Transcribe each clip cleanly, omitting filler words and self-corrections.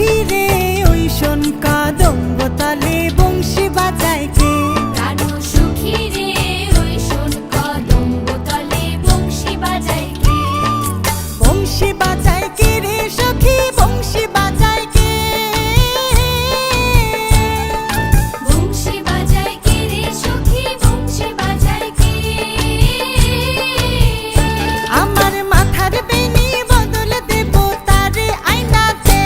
সখী রে ওই শোন কদম্ব তলে বংশী বাজায় কে? প্রাণ সখী রে ওই শোন কদম্ব তলে বংশী বাজায় কে? বংশী বাজায় কে রে সখী বংশী বাজায় কে? বংশী বাজায় কে রে সখী বংশী বাজায় কে? আমার মাথার বেনি বদল দেব তারে আয়নাতে।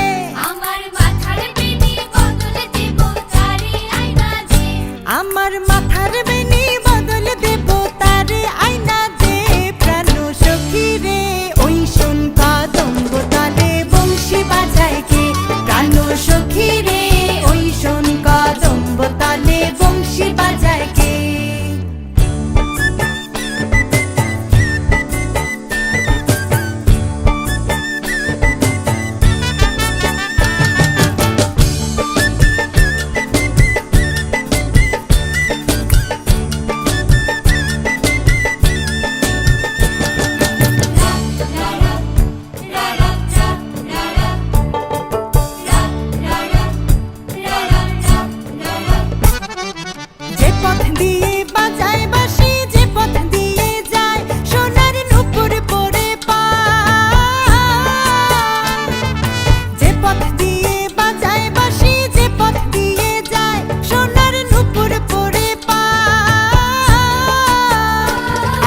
আমার মাথার বেনি বদল দেব তারে আয়নাতে। আমার মাথার বেনি বদল দেব তারে আয়নাতে। প্রাণ সখী রে ওই শোন কদম্ব তলে বংশী বাজায় কে? প্রাণ সখী রে ওই শোন কদম্ব তলে বংশী বাজায় কে? যে পথ দিয়ে বাজায় বাঁশি যে পথ দিয়ে যায় সোনার নূপুর পরে পায়। যে পথ দিয়ে বাজায় বাঁশি যে পথ দিয়ে যায় সোনার নূপুর পরে পায়।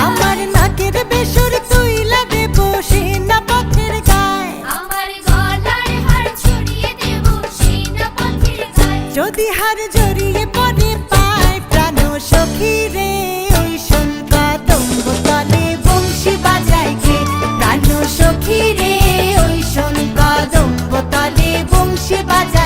আমার নাকের বেসুর তুইলা দেব সেনা পথের গায়। আমার গলার হার ছড়িয়ে দেব সেনা পথের গায়ে। যদি হার জড়িয়ে পড়ে পায় প্রাণ সখী রে ওই শোন কদম্ব তলে বংশী বাজায় কে? প্রাণ সখী রে ওই শোন কদম্ব তলে বংশী বাজায়